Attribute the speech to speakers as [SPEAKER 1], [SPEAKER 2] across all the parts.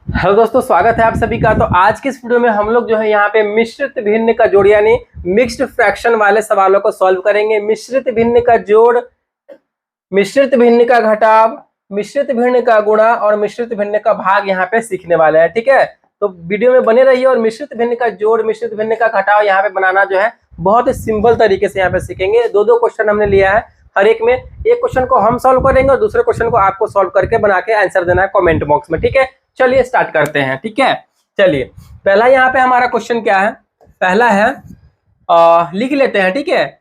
[SPEAKER 1] Hello दोस्तों, स्वागत है आप सभी का। तो आज की इस वीडियो में हम लोग जो है यहाँ पे मिश्रित भिन्न का जोड़ यानी मिक्स्ड फ्रैक्शन वाले सवालों को सॉल्व करेंगे। मिश्रित भिन्न का जोड़, मिश्रित भिन्न का घटाव, मिश्रित भिन्न का गुणा और मिश्रित भिन्न का भाग यहाँ पे सीखने वाले हैं। ठीक है, तो वीडियो में बने रहिए। और मिश्रित भिन्न का जोड़, मिश्रित भिन्न का घटाव यहाँ पे बनाना जो है बहुत ही सिंपल तरीके से यहाँ पे सीखेंगे। दो क्वेश्चन हमने लिया है, हर एक में एक क्वेश्चन को हम सॉल्व करेंगे और दूसरे क्वेश्चन को आपको सॉल्व करके बना के आंसर देना है कमेंट बॉक्स में। ठीक है, चलिए स्टार्ट करते हैं। ठीक है, चलिए पहला यहाँ पे हमारा क्वेश्चन क्या है, पहला है लिख लेते हैं। ठीक है,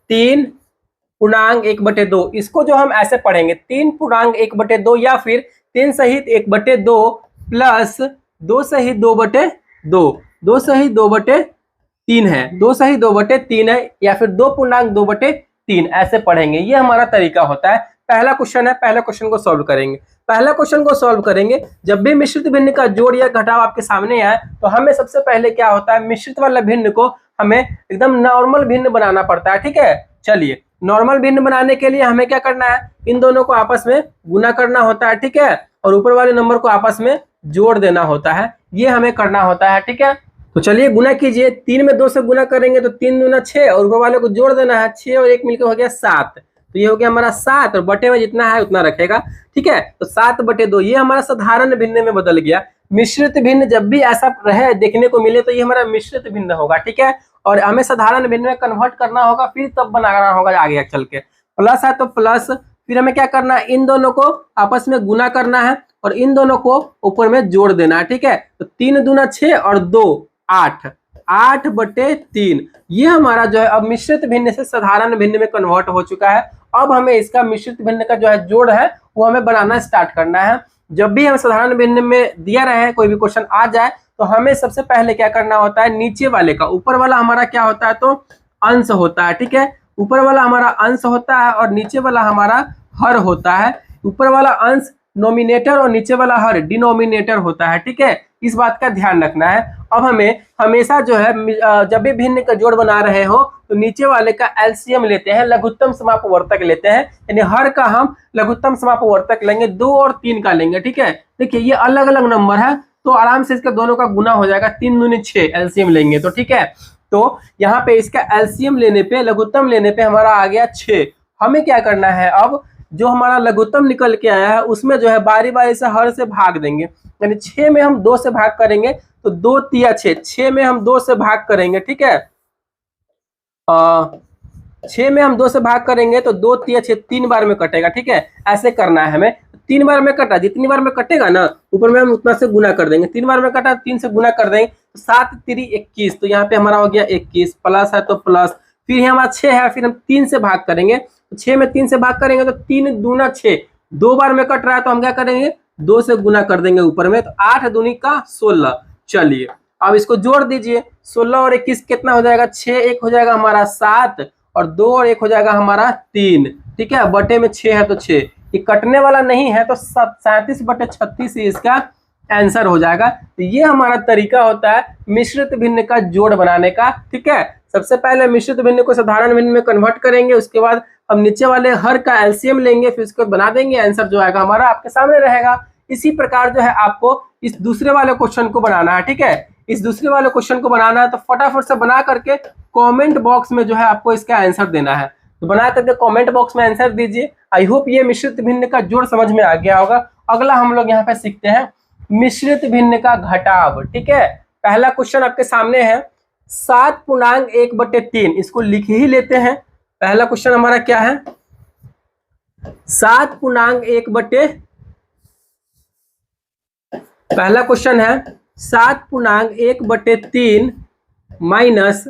[SPEAKER 1] 3/1/2, इसको जो हम ऐसे पढ़ेंगे 3/1/2 या फिर 3 सहित 1/2 प्लस 2 सहित 2/2, 2 सहित 2/3 है, 2 सहित 2/3 है, या फिर 2/2/3 ऐसे पढ़ेंगे। ये हमारा तरीका होता है। पहला क्वेश्चन है, पहला क्वेश्चन को सॉल्व करेंगे। पहला क्वेश्चन को सॉल्व करेंगे, जब भी मिश्रित भिन्न का जोड़ या घटाव आपके सामने आए तो हमें सबसे पहले क्या होता है, मिश्रित वाला भिन्न को हमें एकदम नॉर्मल भिन्न बनाना पड़ता है। ठीक है, चलिए नॉर्मल भिन्न बनाने के लिए हमें क्या करना है, इन दोनों को आपस में गुना करना होता है। ठीक है, और ऊपर वाले नंबर को आपस में जोड़ देना होता है, ये हमें करना होता है। ठीक है, तो चलिए गुना कीजिए। 3 में 2 से गुना करेंगे तो 3 दूना 6 और ऊपर वाले को जोड़ देना है, 6 और 1 मिलकर हो गया 7। तो ये हो गया हमारा 7 और बटे में जितना है उतना रखेगा। ठीक है, तो 7/2 ये हमारा साधारण भिन्न में बदल गया। मिश्रित भिन्न जब भी ऐसा रहे देखने को मिले तो ये हमारा मिश्रित भिन्न होगा। ठीक है, और हमें साधारण भिन्न में कन्वर्ट करना होगा, फिर तब बनाना होगा आगे चल के। प्लस है तो प्लस, फिर हमें क्या करना है, इन दोनों को आपस में गुना करना है और इन दोनों को ऊपर में जोड़ देना है। ठीक है, तो 3 दूना 6 और 2 8, 8/3 ये हमारा जो है अब मिश्रित भिन्न से साधारण भिन्न में कन्वर्ट हो चुका है। अब हमें इसका मिश्रित भिन्न का जो है जोड़ है वो हमें बनाना स्टार्ट करना है। जब भी हम साधारण भिन्न में दिया रहे कोई भी क्वेश्चन आ जाए तो हमें सबसे पहले क्या करना होता है, नीचे वाले का, ऊपर वाला हमारा क्या होता है तो अंश होता है। ठीक है, ऊपर वाला हमारा अंश होता है और नीचे वाला हमारा हर होता है। ऊपर वाला अंश नोमिनेटर और नीचे वाला हर डिनोमिनेटर होता है। ठीक है, इस बात का ध्यान रखना है। अब हमें हमेशा जो है जब भी भिन्न का जोड़ बना रहे हो तो नीचे वाले का एलसीएम लेते हैं, लघुत्तम समापवर्तक लेते हैं, यानी हर का हम लघुत्तम समापवर्तक लेंगे, 2 और 3 का लेंगे। ठीक है, देखिए ये अलग अलग नंबर है तो आराम से इसका दोनों का गुना हो जाएगा, 3 दूनी 6 एलसीएम लेंगे तो। ठीक है, तो यहाँ पे इसका एलसीएम लेने पे, लघुत्तम लेने पे हमारा आ गया 6। हमें क्या करना है, अब जो हमारा लघुत्तम निकल के आया है उसमें जो है बारी बारी से हर से भाग देंगे, यानी 6 में हम 2 से भाग करेंगे तो 2 तिया 6, 6 में हम 2 से भाग करेंगे। ठीक है, 6 में हम 2 से भाग करेंगे तो 2 तिया 6 3 बार में कटेगा। ठीक है, ऐसे करना है हमें, 3 बार में कटा, जितनी बार में कटेगा ना ऊपर में हम उतना से गुना कर देंगे। 3 बार में कटा, 3 से गुना कर देंगे तो 7 3 21, तो यहाँ पे हमारा हो गया 21, प्लस है तो प्लस, फिर यहाँ हमारा 6 है, फिर हम 3 से भाग करेंगे तो 6 में 3 से भाग करेंगे तो 3 दूना 6, 2 बार में कट रहा है तो हम क्या करेंगे 2 से गुना कर देंगे ऊपर में, तो 8 दूनी का 16। चलिए अब इसको जोड़ दीजिए, 16 और 21 कितना हो जाएगा, 6, 1 हो जाएगा हमारा 7 और 2 और 1 हो जाएगा हमारा 3। ठीक है, बटे में 6 है तो 6, ये कटने वाला नहीं है तो 37/36 ही इसका आंसर हो जाएगा। तो ये हमारा तरीका होता है मिश्रित भिन्न का जोड़ बनाने का। ठीक है, सबसे पहले मिश्रित भिन्न को साधारण भिन्न में कन्वर्ट करेंगे, उसके बाद हम नीचे वाले हर का एलसीएम लेंगे, फिर उसको बना देंगे, आंसर जो आएगा हमारा आपके सामने रहेगा। इसी प्रकार जो है आपको इस दूसरे वाले क्वेश्चन को बनाना है। ठीक है, इस दूसरे वाले क्वेश्चन को बनाना है तो फटाफट से बना करके कमेंट बॉक्स में जो है आपको इसका आंसर देना है, तो बना करके कमेंट बॉक्स में आंसर दीजिए। आई होप ये मिश्रित भिन्न का जोड़ समझ में आ गया होगा। अगला हम लोग यहाँ पे सीखते हैं मिश्रित भिन्न का घटाव। ठीक है, पहला क्वेश्चन आपके सामने है 7/1/3, इसको लिख ही लेते हैं। पहला क्वेश्चन हमारा क्या है, 7/1/, पहला क्वेश्चन है 7/1/3 माइनस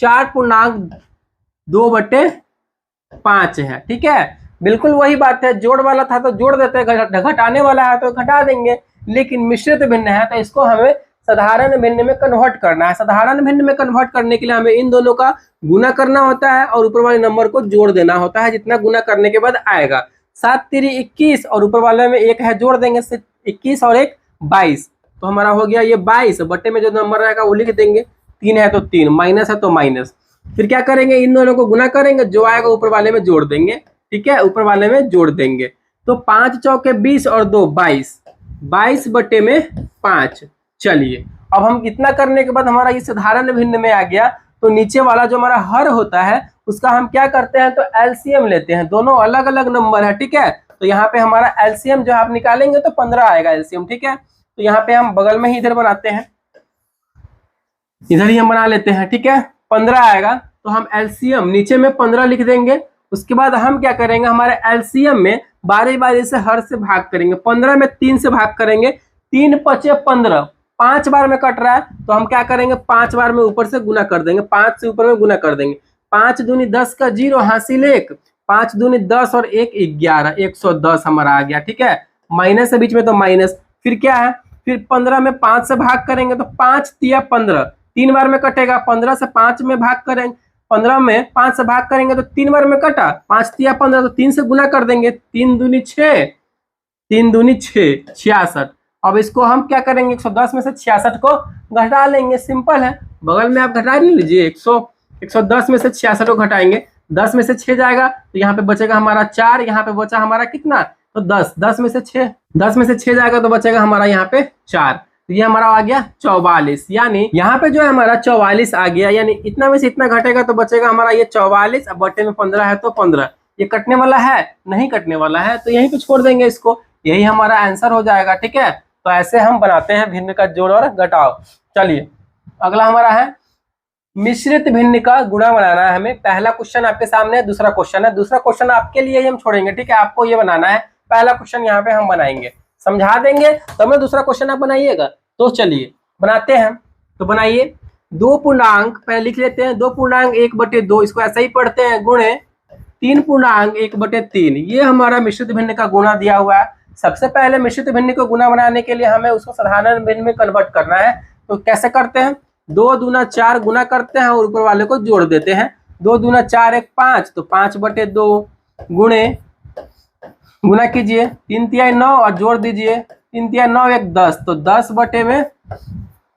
[SPEAKER 1] 4/2/5 है। ठीक है, बिल्कुल वही बात है, जोड़ वाला था तो जोड़ देते हैं, घटाने वाला है तो घटा देंगे, लेकिन मिश्रित भिन्न है तो इसको हमें साधारण भिन्न में कन्वर्ट करना है। साधारण भिन्न में कन्वर्ट करने के लिए हमें इन दोनों का गुना करना होता है और ऊपर वाले नंबर को जोड़ देना होता है, जितना गुना करने के बाद आएगा। 7 3 21 और ऊपर वाले में 1 है, जोड़ देंगे 21 और 1 22, तो हमारा हो गया ये 22, बटे में जो नंबर रहेगा वो लिख देंगे, 3 है तो 3, माइनस है तो माइनस, फिर क्या करेंगे इन दोनों को गुना करेंगे, जो आएगा ऊपर वाले में जोड़ देंगे। ठीक है, ऊपर वाले में जोड़ देंगे तो 5 चौके 20 और 2 22, 22 बटे में 5। चलिए अब हम इतना करने के बाद हमारा ये साधारण भिन्न में आ गया, तो नीचे वाला जो हमारा हर होता है उसका हम क्या करते हैं, तो एलसीएम लेते हैं। दोनों अलग अलग नंबर है, ठीक है। तो यहाँ पे हमारा एलसीएम जो आप निकालेंगे तो 15 आएगा एलसीएम, ठीक है। तो यहाँ पे हम बगल में ही इधर बनाते हैं, इधर ही हम बना लेते हैं, ठीक है। 15 आएगा तो हम एलसीएम नीचे में 15 लिख देंगे। उसके बाद हम क्या करेंगे, हमारे एलसीएम में बारी बारी से हर से भाग करेंगे। 15 में 3 से भाग करेंगे, 3 पचे 15, 5 बार में कट रहा है तो हम क्या करेंगे, 5 बार में ऊपर से गुना कर देंगे, 5 से ऊपर में गुना कर देंगे। 5 दूनी 10 का 0 हासिल 1, 5 दूनी 10 और 1 11, 110 हमारा आ गया, ठीक है। माइनस है बीच में तो माइनस, फिर क्या है, फिर 15 में 5 से भाग करेंगे तो 5 तिया 15, 3 बार में कटेगा। 15 से 5 में भाग करेंगे, 15 में 5 से भाग करेंगे तो 3 बार में कटा, 5 तिया 15, तो 3 से गुना कर देंगे, 3 दूनी 6, 3 दूनी 6, 66। अब इसको हम क्या करेंगे, 110 में से 66 को घटा लेंगे, सिंपल है। बगल में आप घटा लीजिए, 110 में से 66 को घटाएंगे, 10 में से 6 जाएगा तो यहाँ पे बचेगा हमारा 4, यहाँ पे बचा हमारा कितना, तो 10, 10 में से 6 जाएगा तो बचेगा हमारा यहाँ पे 4, तो ये हमारा आ गया 44। यानी यहाँ पे जो है हमारा 44 आ गया, यानी इतना में से इतना घटेगा तो बचेगा हमारा ये 44। अब बटे में 15 है तो 15, ये कटने वाला है, नहीं कटने वाला है तो यहीं पे छोड़ देंगे इसको, यही हमारा आंसर हो जाएगा, ठीक है। तो ऐसे हम बनाते हैं भिन्न का जोड़ और घटाव। चलिए अगला हमारा है मिश्रित भिन्न का गुणा बनाना है हमें। पहला क्वेश्चन आपके सामने है, दूसरा क्वेश्चन है, दूसरा क्वेश्चन आपके लिए ही हम छोड़ेंगे, ठीक है। आपको ये बनाना है, पहला क्वेश्चन यहाँ पे हम बनाएंगे, समझा देंगे तब में दूसरा क्वेश्चन आप बनाइएगा। तो चलिए बनाते हैं, तो बनाइए। 2 पूर्णांक पहले लिख लेते हैं, 2 पूर्णांक 1/2, इसको ऐसा ही पढ़ते हैं, गुणे 3 पूर्णांक 1/3। ये हमारा मिश्रित भिन्न का गुणा दिया हुआ है। सबसे पहले मिश्रित भिन्न को गुणा बनाने के लिए हमें उसको साधारण भिन्न में कन्वर्ट करना है। तो कैसे करते हैं, 2 दूना 4 गुना करते हैं और ऊपर वाले को जोड़ देते हैं। 2 दूना 4 1 5, तो 5/2 गुणे, गुना कीजिए, 3 तिया 9 और जोड़ दीजिए, 3 तिया 9 1 10, तो 10 बटे में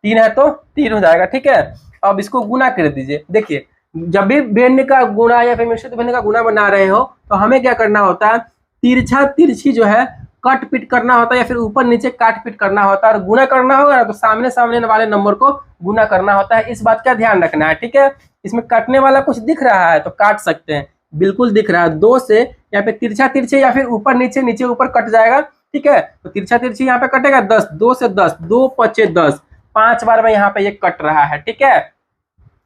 [SPEAKER 1] 3 है तो 3 हो जाएगा, ठीक है। अब इसको गुना कर दीजिए। देखिए जब भी भिन्न का गुणा या फिर मिश्रित भिन्न का गुणा बना रहे हो तो हमें क्या करना होता है, तिरछा तिरछी जो है कट पीट करना होता है या फिर ऊपर नीचे काट पीट करना होता है। और गुना करना होगा ना तो सामने सामने वाले नंबर को गुना करना होता है, इस बात का ध्यान रखना है, ठीक है। इसमें कटने वाला कुछ दिख रहा है तो काट सकते हैं, बिल्कुल दिख रहा है। 2 से यहाँ पे तिरछा तिरछे या फिर ऊपर नीचे नीचे ऊपर कट जाएगा, ठीक है। तो तिरछा तिरछी यहाँ पे कटेगा 10, 2 से 10, 2 पचे 10, 5 बार में यहाँ पे ये कट रहा है, ठीक है।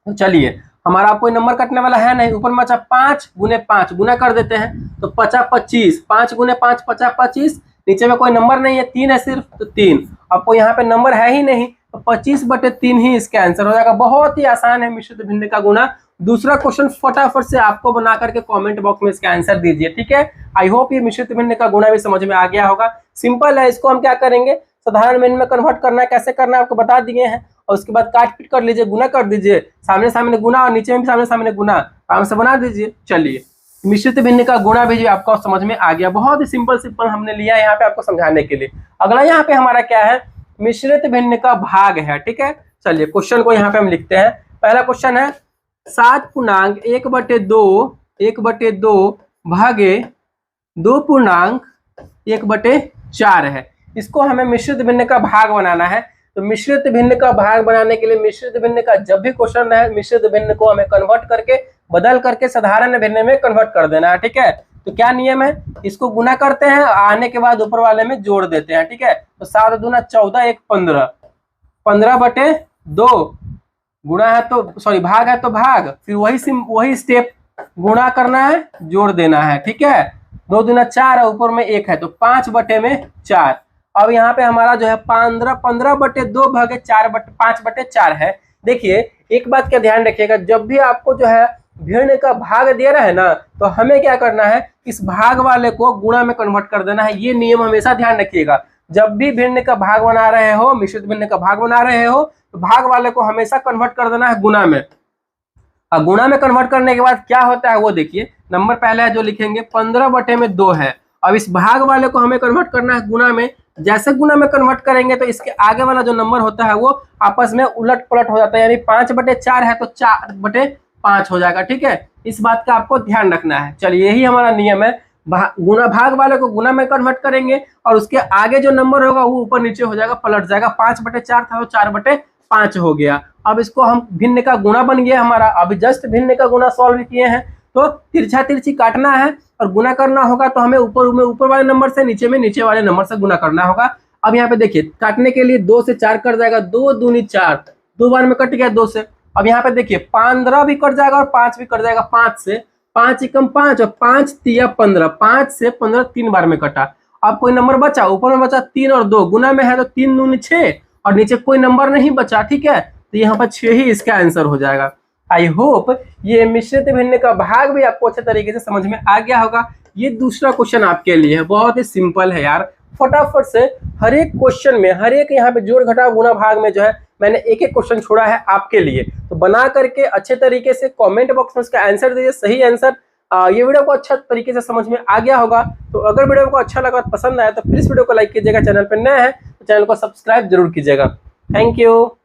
[SPEAKER 1] तो चलिए हमारा कोई नंबर कटने वाला है नहीं, ऊपर में 5 गुने 5 गुना कर देते हैं तो 50 25, 5 गुने 5 50 25, नीचे में कोई नंबर नहीं है, 3 है सिर्फ, तो 3। आपको यहाँ पे नंबर है ही नहीं तो 25/3 ही इसका आंसर हो जाएगा। बहुत ही आसान है मिश्रित भिन्न का गुणा। दूसरा क्वेश्चन फटाफट से आपको बना करके कमेंट बॉक्स में इसका आंसर दीजिए, ठीक है। आई होप ये मिश्रित भिन्न का गुणा भी समझ में आ गया होगा। सिंपल है, इसको हम क्या करेंगे, साधारण भिन्न में कन्वर्ट करना है, कैसे करना है आपको बता दिए हैं। और उसके बाद काट पीट कर लीजिए, गुना कर दीजिए, सामने सामने गुना और नीचे में भी सामने सामने गुना, आराम से बना दीजिए। चलिए मिश्रित भिन्न का गुणा भी आपको समझ में आ गया। बहुत ही सिंपल हमने लिया है यहाँ पे आपको समझाने के लिए। अगला यहाँ पे हमारा क्या है, मिश्रित भिन्न का भाग है, ठीक है। चलिए क्वेश्चन को यहाँ पे हम लिखते हैं। पहला क्वेश्चन है 7 पूर्णांक 1/2 भागे 2 पूर्णांक 1/4 है। इसको हमें मिश्रित भिन्न का भाग बनाना है। तो मिश्रित भिन्न का भाग बनाने के लिए मिश्रित भिन्न का जब भी क्वेश्चन है, मिश्रित भिन्न को हमें कन्वर्ट करके बदल करके साधारण भिन्न में कन्वर्ट कर देना है, ठीक है। तो क्या नियम है, इसको गुना करते हैं, आने के बाद ऊपर वाले में जोड़ देते हैं, ठीक है। तो 7 दूना 14 1 15, 15/2 गुणा है तो सॉरी भाग है तो भाग, फिर वही स्टेप गुणा करना है, जोड़ देना है, ठीक है। 2 दूना 4 है, ऊपर में 1 है तो 5/4। अब यहाँ पे हमारा जो है 15/2 भागे 5/4 है। देखिए एक बात का ध्यान रखिएगा, जब भी आपको जो है भिन्न का भाग दे रहा है ना तो हमें क्या करना है, इस भाग वाले को गुणा में कन्वर्ट कर देना है। ये नियम हमेशा ध्यान रखिएगा, जब भी भिन्न का भाग बना रहे हो, मिश्रित भिन्न का भाग बना रहे हो तो भाग वाले को हमेशा कन्वर्ट कर देना है गुणा में। और गुणा में कन्वर्ट करने के बाद क्या होता है वो देखिए, नंबर पहले जो लिखेंगे 15/2 है। अब इस भाग वाले को हमें कन्वर्ट करना है गुणा में। जैसे गुणा में कन्वर्ट करेंगे तो इसके आगे वाला जो नंबर होता है वो आपस में उलट पलट हो जाता है, यानी 5/4 है तो 4/5 हो जाएगा, ठीक है। इस बात का आपको ध्यान रखना है। चलिए यही हमारा नियम है, गुना भाग वाले को गुना में कन्वर्ट करेंगे और उसके आगे जो नंबर होगा वो ऊपर नीचे हो जाएगा, पलट जाएगा। 5/4 था तो 4/5 हो गया। अब इसको हम भिन्न का गुना बन गया हमारा। अभी जस्ट भिन्न का गुना सॉल्व किए हैं, तो तिरछा तिरछी काटना है और गुना करना होगा, तो हमें ऊपर वाले नंबर से नीचे में नीचे वाले नंबर से गुना करना होगा। अब यहाँ पे देखिए काटने के लिए 2 से 4 कट जाएगा, 2 दूनी 4, 2 बार में कट गया 2 से। अब यहाँ पे देखिए 15 भी कट जाएगा और 5 भी कट जाएगा, 5 से 5 एकम 5 और 5 तिया 15, 5 से 15 3 बार में कटा। अब कोई नंबर बचा, ऊपर में बचा 3 और 2, गुना में है तो 3 दूनी 6 और नीचे कोई नंबर नहीं बचा, ठीक है, तो यहाँ पर 6 ही इसका आंसर हो जाएगा। आई होप ये मिश्रित भिन्न का भाग भी आपको अच्छे तरीके से समझ में आ गया होगा। ये दूसरा क्वेश्चन आपके लिए है, बहुत ही सिंपल है यार। फटाफट से हर एक क्वेश्चन में, हर एक यहाँ पे जोड़ घटाव गुणा भाग में जो है मैंने एक एक क्वेश्चन छोड़ा है आपके लिए, तो बना करके अच्छे तरीके से कमेंट बॉक्स में उसका आंसर दीजिए, सही आंसर। ये वीडियो को अच्छा तरीके से समझ में आ गया होगा। तो अगर वीडियो को अच्छा लगा, पसंद आया, तो प्लीज वीडियो को लाइक कीजिएगा। चैनल पर नया है तो चैनल को सब्सक्राइब जरूर कीजिएगा। Thank you.